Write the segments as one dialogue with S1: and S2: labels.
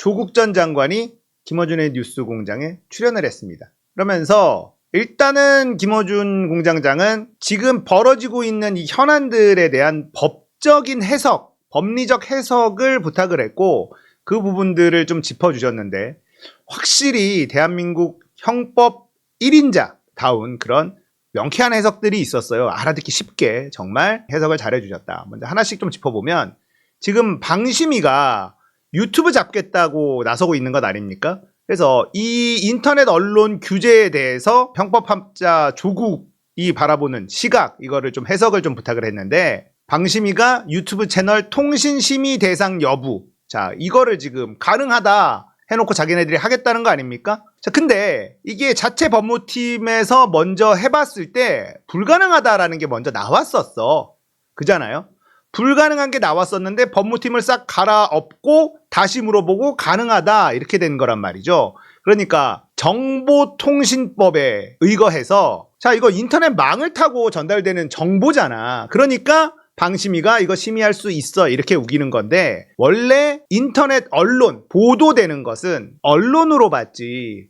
S1: 조국 전 장관이 김어준의 뉴스공장에 출연을 했습니다. 그러면서 일단은 김어준 공장장은 지금 벌어지고 있는 이 현안들에 대한 법적인 해석, 법리적 해석을 부탁을 했고 그 부분들을 좀 짚어주셨는데 확실히 대한민국 형법 1인자다운 그런 명쾌한 해석들이 있었어요. 알아듣기 쉽게 정말 해석을 잘해주셨다. 먼저 하나씩 좀 짚어보면 지금 방심이가 유튜브 잡겠다고 나서고 있는 것 아닙니까? 그래서 이 인터넷 언론 규제에 대해서 형법학자 조국이 바라보는 시각 이거를 좀 해석을 좀 부탁을 했는데 방심이가 유튜브 채널 통신심의 대상 여부 자 이거를 지금 가능하다 해놓고 자기네들이 하겠다는 거 아닙니까? 자 근데 이게 자체 법무팀에서 먼저 해봤을 때 불가능하다라는 게 먼저 나왔었어. 그잖아요? 불가능한 게 나왔었는데 법무팀을 싹 갈아엎고 다시 물어보고 가능하다 이렇게 된 거란 말이죠. 그러니까 정보통신법에 의거해서 자 이거 인터넷망을 타고 전달되는 정보잖아. 그러니까 방심이가 이거 심의할 수 있어 이렇게 우기는 건데 원래 인터넷 언론 보도되는 것은 언론으로 봤지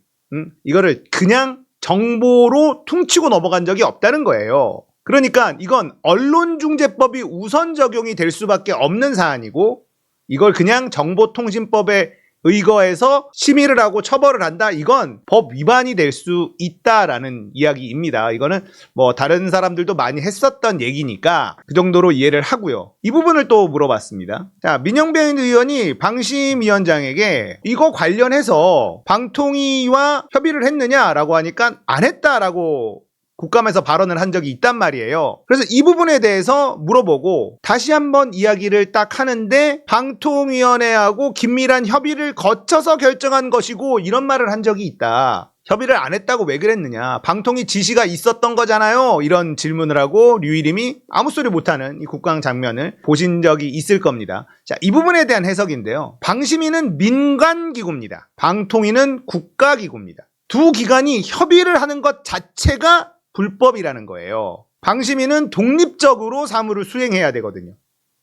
S1: 이거를 그냥 정보로 퉁치고 넘어간 적이 없다는 거예요. 그러니까 이건 언론중재법이 우선 적용이 될 수밖에 없는 사안이고 이걸 그냥 정보통신법에 의거해서 심의를 하고 처벌을 한다. 이건 법 위반이 될 수 있다라는 이야기입니다. 이거는 뭐 다른 사람들도 많이 했었던 얘기니까 그 정도로 이해를 하고요. 이 부분을 또 물어봤습니다. 자, 민영배 의원이 방심위원장에게 이거 관련해서 방통위와 협의를 했느냐라고 하니까 안 했다라고 국감에서 발언을 한 적이 있단 말이에요. 그래서 이 부분에 대해서 물어보고 다시 한번 이야기를 딱 하는데 방통위원회하고 긴밀한 협의를 거쳐서 결정한 것이고 이런 말을 한 적이 있다. 협의를 안 했다고 왜 그랬느냐. 방통위 지시가 있었던 거잖아요. 이런 질문을 하고 류일임이 아무 소리 못하는 이 국감 장면을 보신 적이 있을 겁니다. 자, 이 부분에 대한 해석인데요. 방심위는 민간기구입니다. 방통위는 국가기구입니다. 두 기관이 협의를 하는 것 자체가 불법이라는 거예요. 방심위는 독립적으로 사무를 수행해야 되거든요.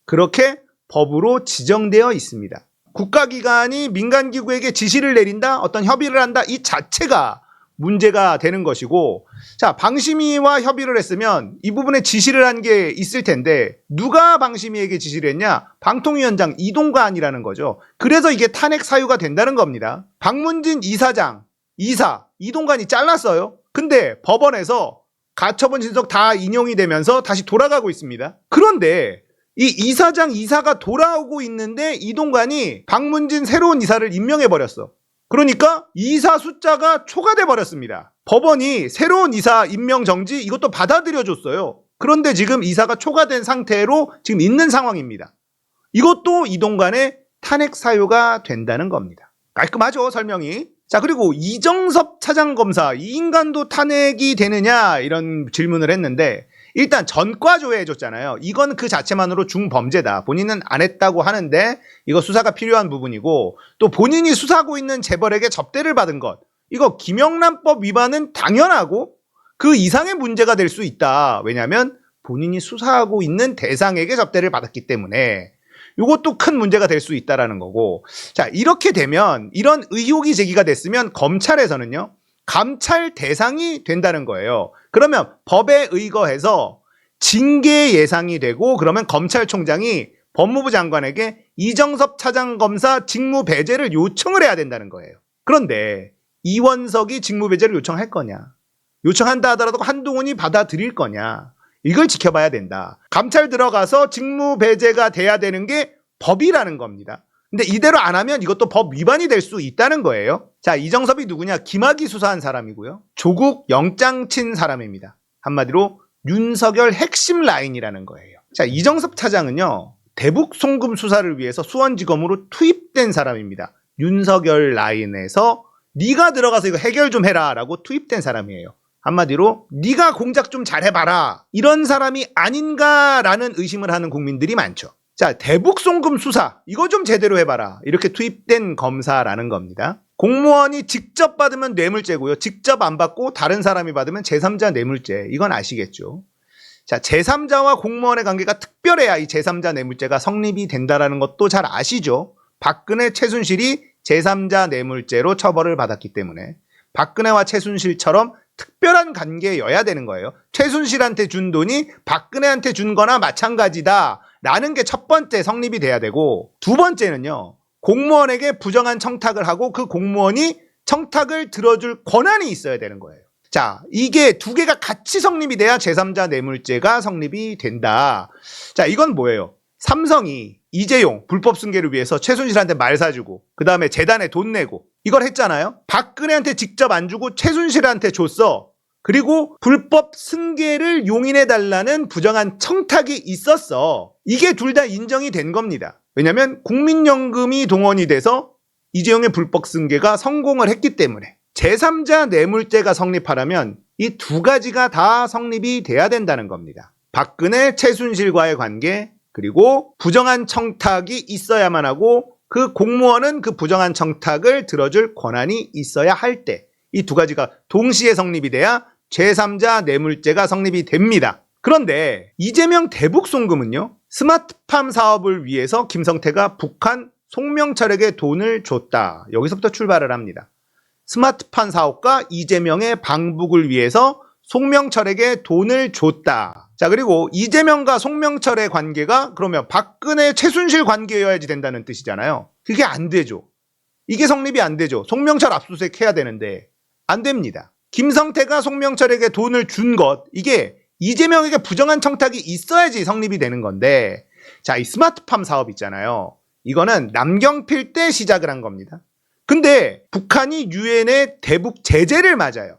S1: 그렇게 법으로 지정되어 있습니다. 국가기관이 민간기구에게 지시를 내린다, 어떤 협의를 한다, 이 자체가 문제가 되는 것이고, 자, 방심위와 협의를 했으면 이 부분에 지시를 한 게 있을 텐데, 누가 방심위에게 지시를 했냐? 방통위원장 이동관이라는 거죠. 그래서 이게 탄핵 사유가 된다는 겁니다. 박문진 이사장, 이동관이 잘랐어요. 근데 법원에서 가처분 진속 다 인용이 되면서 다시 돌아가고 있습니다. 그런데 이 이사장 이사가 돌아오고 있는데 이동관이 박문진 새로운 이사를 임명해버렸어. 그러니까 이사 숫자가 초과돼 버렸습니다. 법원이 새로운 이사 임명 정지 이것도 받아들여줬어요. 그런데 지금 이사가 초과된 상태로 지금 있는 상황입니다. 이것도 이동관의 탄핵 사유가 된다는 겁니다. 깔끔하죠, 설명이. 자, 그리고 이정섭 차장검사, 이 인간도 탄핵이 되느냐 이런 질문을 했는데 일단 전과 조회해줬잖아요. 이건 그 자체만으로 중범죄다. 본인은 안 했다고 하는데 이거 수사가 필요한 부분이고 또 본인이 수사하고 있는 재벌에게 접대를 받은 것 이거 김영란법 위반은 당연하고 그 이상의 문제가 될 수 있다. 왜냐하면 본인이 수사하고 있는 대상에게 접대를 받았기 때문에 이것도 큰 문제가 될 수 있다라는 거고 자 이렇게 되면 이런 의혹이 제기가 됐으면 검찰에서는요 감찰 대상이 된다는 거예요. 그러면 법에 의거해서 징계 예상이 되고 그러면 검찰총장이 법무부 장관에게 이정섭 차장검사 직무 배제를 요청을 해야 된다는 거예요. 그런데 이원석이 직무 배제를 요청할 거냐 요청한다 하더라도 한동훈이 받아들일 거냐 이걸 지켜봐야 된다. 감찰 들어가서 직무 배제가 돼야 되는 게 법이라는 겁니다. 근데 이대로 안 하면 이것도 법 위반이 될 수 있다는 거예요. 자, 이정섭이 누구냐? 김학의 수사한 사람이고요. 조국 영장 친 사람입니다. 한마디로 윤석열 핵심 라인이라는 거예요. 자, 이정섭 차장은요. 대북 송금 수사를 위해서 수원지검으로 투입된 사람입니다. 윤석열 라인에서 네가 들어가서 이거 해결 좀 해라 라고 투입된 사람이에요. 한마디로 네가 공작 좀 잘해봐라 이런 사람이 아닌가라는 의심을 하는 국민들이 많죠. 자, 대북 송금 수사 이거 좀 제대로 해봐라 이렇게 투입된 검사라는 겁니다. 공무원이 직접 받으면 뇌물죄고요. 직접 안 받고 다른 사람이 받으면 제3자 뇌물죄 이건 아시겠죠. 자, 제3자와 공무원의 관계가 특별해야 이 제3자 뇌물죄가 성립이 된다는 것도 잘 아시죠. 박근혜 최순실이 제3자 뇌물죄로 처벌을 받았기 때문에 박근혜와 최순실처럼 특별한 관계여야 되는 거예요. 최순실한테 준 돈이 박근혜한테 준 거나 마찬가지다 라는 게 첫 번째 성립이 돼야 되고, 두 번째는요, 공무원에게 부정한 청탁을 하고 그 공무원이 청탁을 들어줄 권한이 있어야 되는 거예요. 자, 이게 두 개가 같이 성립이 돼야 제3자 뇌물죄가 성립이 된다. 자, 이건 뭐예요? 삼성이 이재용 불법 승계를 위해서 최순실한테 말 사주고 그 다음에 재단에 돈 내고 이걸 했잖아요. 박근혜한테 직접 안 주고 최순실한테 줬어. 그리고 불법 승계를 용인해달라는 부정한 청탁이 있었어. 이게 둘 다 인정이 된 겁니다. 왜냐하면 국민연금이 동원이 돼서 이재용의 불법 승계가 성공을 했기 때문에. 제3자 뇌물죄가 성립하려면 이 두 가지가 다 성립이 돼야 된다는 겁니다. 박근혜, 최순실과의 관계, 그리고 부정한 청탁이 있어야만 하고 그 공무원은 그 부정한 청탁을 들어줄 권한이 있어야 할 때, 이 두 가지가 동시에 성립이 돼야 제3자 뇌물죄가 성립이 됩니다. 그런데 이재명 대북 송금은요, 스마트팜 사업을 위해서 김성태가 북한 송명철에게 돈을 줬다. 여기서부터 출발을 합니다. 스마트팜 사업과 이재명의 방북을 위해서 송명철에게 돈을 줬다. 자, 그리고 이재명과 송명철의 관계가 그러면 박근혜, 최순실 관계여야지 된다는 뜻이잖아요. 그게 안 되죠. 이게 성립이 안 되죠. 송명철 압수수색 해야 되는데 안 됩니다. 김성태가 송명철에게 돈을 준 것, 이게 이재명에게 부정한 청탁이 있어야지 성립이 되는 건데, 자, 이 스마트팜 사업 있잖아요. 이거는 남경필 때 시작을 한 겁니다. 근데 북한이 유엔의 대북 제재를 맞아요.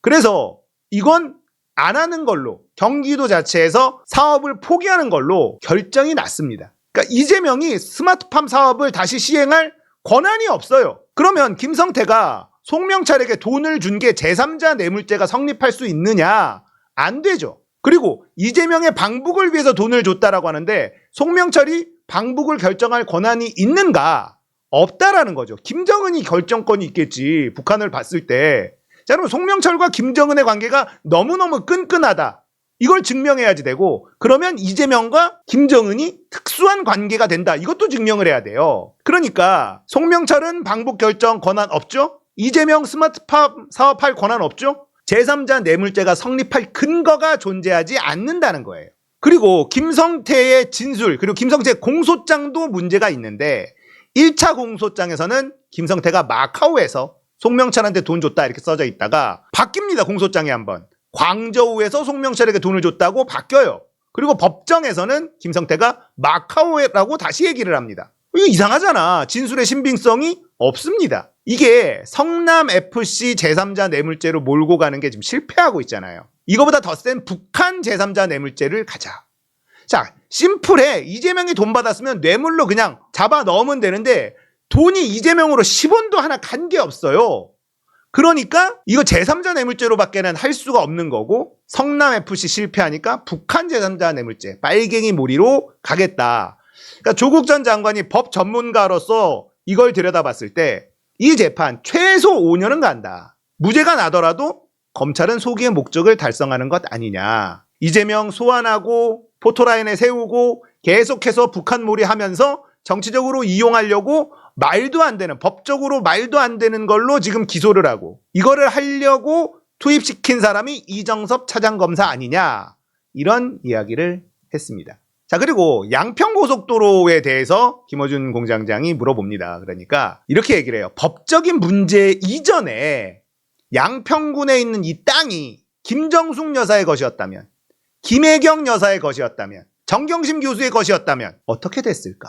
S1: 그래서 이건 안 하는 걸로, 경기도 자체에서 사업을 포기하는 걸로 결정이 났습니다. 그러니까 이재명이 스마트팜 사업을 다시 시행할 권한이 없어요. 그러면 김성태가 송명철에게 돈을 준 게 제3자 뇌물죄가 성립할 수 있느냐? 안 되죠. 그리고 이재명의 방북을 위해서 돈을 줬다라고 하는데 송명철이 방북을 결정할 권한이 있는가? 없다라는 거죠. 김정은이 결정권이 있겠지, 북한을 봤을 때. 자, 그럼 송명철과 김정은의 관계가 너무너무 끈끈하다. 이걸 증명해야지 되고, 그러면 이재명과 김정은이 특수한 관계가 된다. 이것도 증명을 해야 돼요. 그러니까 송명철은 방북 결정 권한 없죠? 이재명 스마트팜 사업할 권한 없죠? 제3자 뇌물죄가 성립할 근거가 존재하지 않는다는 거예요. 그리고 김성태의 진술, 그리고 김성태의 공소장도 문제가 있는데, 1차 공소장에서는 김성태가 마카오에서 송명철한테 돈 줬다 이렇게 써져 있다가 바뀝니다. 공소장에 한번 광저우에서 송명철에게 돈을 줬다고 바뀌어요. 그리고 법정에서는 김성태가 마카오라고 다시 얘기를 합니다. 이거 이상하잖아. 진술의 신빙성이 없습니다. 이게 성남FC 제3자 뇌물죄로 몰고 가는 게 지금 실패하고 있잖아요. 이거보다 더 센 북한 제3자 뇌물죄를 가자. 자, 심플해. 이재명이 돈 받았으면 뇌물로 그냥 잡아 넣으면 되는데 돈이 이재명으로 10원도 하나 간 게 없어요. 그러니까 이거 제3자 뇌물죄로밖에는 할 수가 없는 거고, 성남FC 실패하니까 북한 제3자 뇌물죄, 빨갱이 몰이로 가겠다. 그러니까 조국 전 장관이 법 전문가로서 이걸 들여다봤을 때 이 재판 최소 5년은 간다. 무죄가 나더라도 검찰은 소기의 목적을 달성하는 것 아니냐. 이재명 소환하고 포토라인에 세우고 계속해서 북한 몰이하면서 정치적으로 이용하려고 말도 안 되는, 법적으로 말도 안 되는 걸로 지금 기소를 하고, 이거를 하려고 투입시킨 사람이 이정섭 차장검사 아니냐, 이런 이야기를 했습니다. 자, 그리고 양평고속도로에 대해서 김어준 공장장이 물어봅니다. 그러니까 이렇게 얘기를 해요. 법적인 문제 이전에 양평군에 있는 이 땅이 김정숙 여사의 것이었다면, 김혜경 여사의 것이었다면, 정경심 교수의 것이었다면 어떻게 됐을까?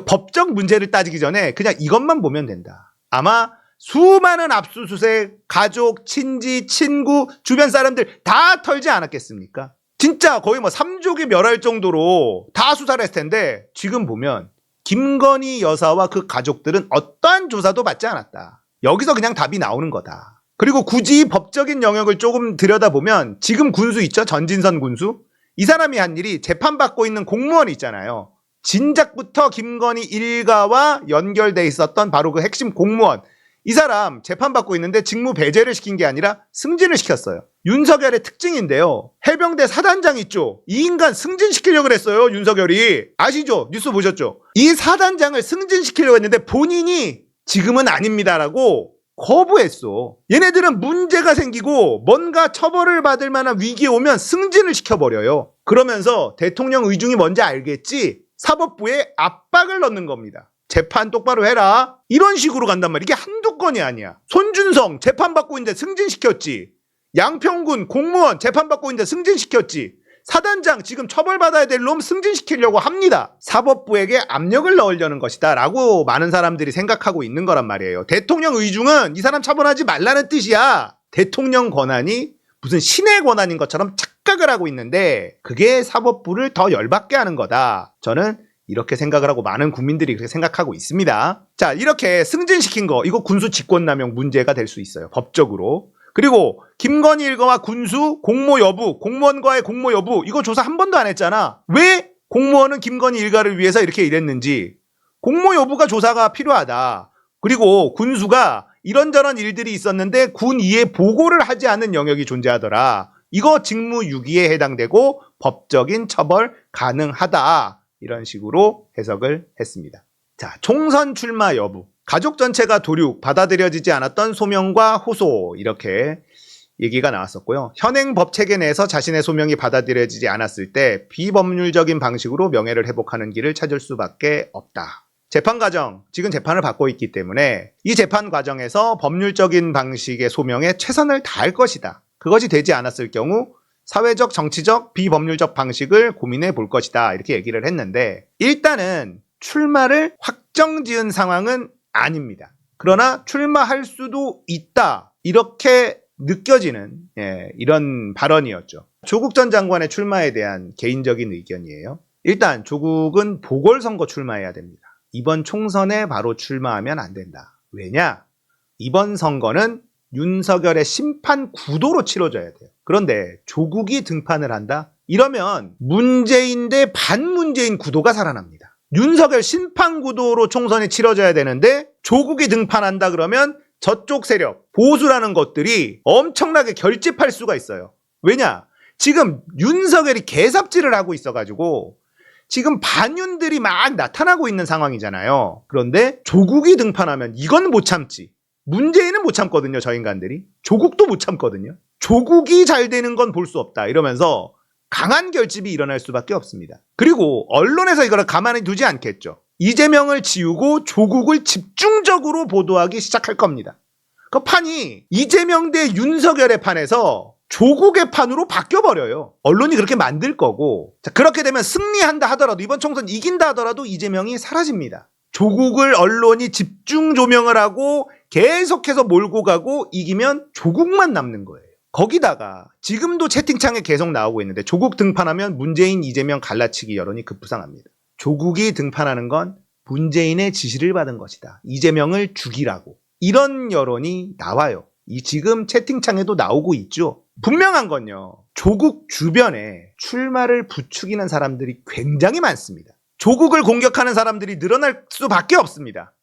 S1: 법적 문제를 따지기 전에 그냥 이것만 보면 된다. 아마 수많은 압수수색, 가족, 친지, 친구, 주변 사람들 다 털지 않았겠습니까? 진짜 거의 뭐 3족이 멸할 정도로 다 수사를 했을 텐데, 지금 보면 김건희 여사와 그 가족들은 어떠한 조사도 받지 않았다. 여기서 그냥 답이 나오는 거다. 그리고 굳이 법적인 영역을 조금 들여다보면 지금 군수 있죠? 전진선 군수? 이 사람이 한 일이 재판받고 있는 공무원이 있잖아요. 진작부터 김건희 일가와 연결돼 있었던 바로 그 핵심 공무원. 이 사람 재판받고 있는데 직무 배제를 시킨 게 아니라 승진을 시켰어요. 윤석열의 특징인데요. 해병대 사단장 있죠? 이 인간 승진시키려고 했어요. 윤석열이. 아시죠? 뉴스 보셨죠? 이 사단장을 승진시키려고 했는데 본인이 지금은 아닙니다라고 거부했어. 얘네들은 문제가 생기고 뭔가 처벌을 받을 만한 위기에 오면 승진을 시켜버려요. 그러면서 대통령 의중이 뭔지 알겠지? 사법부에 압박을 넣는 겁니다. 재판 똑바로 해라. 이런 식으로 간단 말이야. 이게 한두 건이 아니야. 손준성 재판받고 있는데 승진시켰지. 양평군 공무원 재판받고 있는데 승진시켰지. 사단장 지금 처벌받아야 될 놈 승진시키려고 합니다. 사법부에게 압력을 넣으려는 것이다 라고 많은 사람들이 생각하고 있는 거란 말이에요. 대통령 의중은 이 사람 처벌하지 말라는 뜻이야. 대통령 권한이 무슨 신의 권한인 것처럼 착각을 하고 있는데 그게 사법부를 더 열받게 하는 거다. 저는 이렇게 생각을 하고 많은 국민들이 그렇게 생각하고 있습니다. 자, 이렇게 승진시킨 거 이거 군수 직권남용 문제가 될 수 있어요. 법적으로. 그리고 김건희 일가와 군수 공모 여부, 공무원과의 공모 여부 이거 조사 한 번도 안 했잖아. 왜 공무원은 김건희 일가를 위해서 이렇게 일했는지 공모 여부가 조사가 필요하다. 그리고 군수가 이런저런 일들이 있었는데 군위에 보고를 하지 않은 영역이 존재하더라. 이거 직무유기에 해당되고 법적인 처벌 가능하다. 이런 식으로 해석을 했습니다. 자, 총선 출마 여부. 가족 전체가 도륙, 받아들여지지 않았던 소명과 호소 이렇게 얘기가 나왔었고요. 현행 법 체계 내에서 자신의 소명이 받아들여지지 않았을 때 비법률적인 방식으로 명예를 회복하는 길을 찾을 수밖에 없다. 재판 과정, 지금 재판을 받고 있기 때문에 이 재판 과정에서 법률적인 방식의 소명에 최선을 다할 것이다. 그것이 되지 않았을 경우 사회적, 정치적, 비법률적 방식을 고민해 볼 것이다. 이렇게 얘기를 했는데 일단은 출마를 확정지은 상황은 아닙니다. 그러나 출마할 수도 있다. 이렇게 느껴지는 이런 발언이었죠. 조국 전 장관의 출마에 대한 개인적인 의견이에요. 일단 조국은 보궐선거 출마해야 됩니다. 이번 총선에 바로 출마하면 안 된다. 왜냐? 이번 선거는 윤석열의 심판 구도로 치러져야 돼요. 그런데 조국이 등판을 한다? 이러면 문재인 대 반문재인 구도가 살아납니다. 윤석열 심판 구도로 총선이 치러져야 되는데 조국이 등판한다 그러면 저쪽 세력, 보수라는 것들이 엄청나게 결집할 수가 있어요. 왜냐? 지금 윤석열이 개삽질을 하고 있어가지고 지금 반윤들이 막 나타나고 있는 상황이잖아요. 그런데 조국이 등판하면 이건 못 참지. 문재인은 못 참거든요. 저 인간들이. 조국도 못 참거든요. 조국이 잘 되는 건 볼 수 없다. 이러면서 강한 결집이 일어날 수밖에 없습니다. 그리고 언론에서 이걸 가만히 두지 않겠죠. 이재명을 지우고 조국을 집중적으로 보도하기 시작할 겁니다. 그 판이 이재명 대 윤석열의 판에서 조국의 판으로 바뀌어버려요. 언론이 그렇게 만들 거고. 자, 그렇게 되면 승리한다 하더라도 이번 총선 이긴다 하더라도 이재명이 사라집니다. 조국을 언론이 집중 조명을 하고 계속해서 몰고 가고 이기면 조국만 남는 거예요. 거기다가 지금도 채팅창에 계속 나오고 있는데 조국 등판하면 문재인, 이재명 갈라치기 여론이 급부상합니다. 조국이 등판하는 건 문재인의 지시를 받은 것이다. 이재명을 죽이라고. 이런 여론이 나와요. 이 지금 채팅창에도 나오고 있죠. 분명한 건요. 조국 주변에 출마를 부추기는 사람들이 굉장히 많습니다. 조국을 공격하는 사람들이 늘어날 수밖에 없습니다.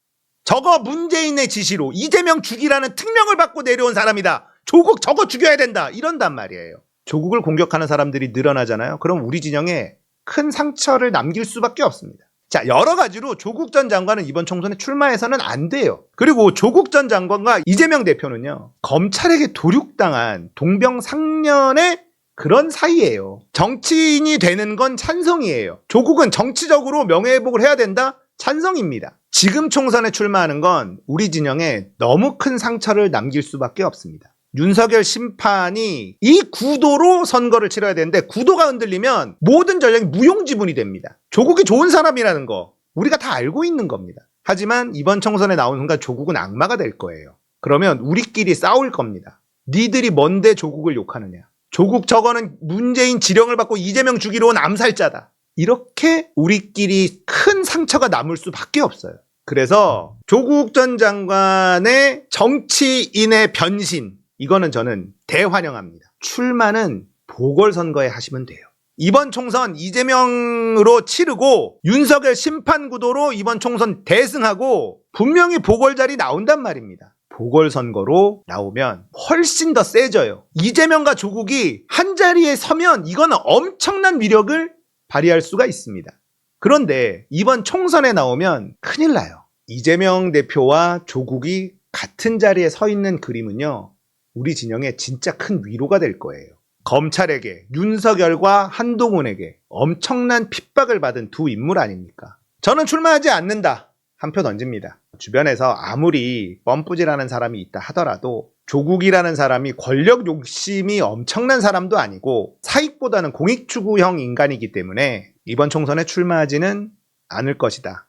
S1: 저거 문재인의 지시로 이재명 죽이라는 특명을 받고 내려온 사람이다. 조국 저거 죽여야 된다. 이런단 말이에요. 조국을 공격하는 사람들이 늘어나잖아요. 그럼 우리 진영에 큰 상처를 남길 수밖에 없습니다. 자, 여러 가지로 조국 전 장관은 이번 총선에 출마해서는 안 돼요. 그리고 조국 전 장관과 이재명 대표는요. 검찰에게 도륙당한 동병상련의 그런 사이예요. 정치인이 되는 건 찬성이에요. 조국은 정치적으로 명예회복을 해야 된다? 찬성입니다. 지금 총선에 출마하는 건 우리 진영에 너무 큰 상처를 남길 수밖에 없습니다. 윤석열 심판이 이 구도로 선거를 치러야 되는데 구도가 흔들리면 모든 전략이 무용지물이 됩니다. 조국이 좋은 사람이라는 거 우리가 다 알고 있는 겁니다. 하지만 이번 총선에 나온 순간 조국은 악마가 될 거예요. 그러면 우리끼리 싸울 겁니다. 니들이 뭔데 조국을 욕하느냐. 조국 저거는 문재인 지령을 받고 이재명 죽이러 온 암살자다. 이렇게 우리끼리 큰 상처가 남을 수밖에 없어요. 그래서 조국 전 장관의 정치인의 변신 이거는 저는 대환영합니다. 출마는 보궐선거에 하시면 돼요. 이번 총선 이재명으로 치르고 윤석열 심판구도로 이번 총선 대승하고 분명히 보궐자리 나온단 말입니다. 보궐선거로 나오면 훨씬 더 세져요. 이재명과 조국이 한자리에 서면 이거는 엄청난 위력을 발휘할 수가 있습니다. 그런데 이번 총선에 나오면 큰일 나요. 이재명 대표와 조국이 같은 자리에 서 있는 그림은요, 우리 진영에 진짜 큰 위로가 될 거예요. 검찰에게, 윤석열과 한동훈에게 엄청난 핍박을 받은 두 인물 아닙니까? 저는 출마하지 않는다. 한 표 던집니다. 주변에서 아무리 뻔뿌질하는 사람이 있다 하더라도 조국이라는 사람이 권력 욕심이 엄청난 사람도 아니고 사익보다는 공익 추구형 인간이기 때문에 이번 총선에 출마하지는 않을 것이다.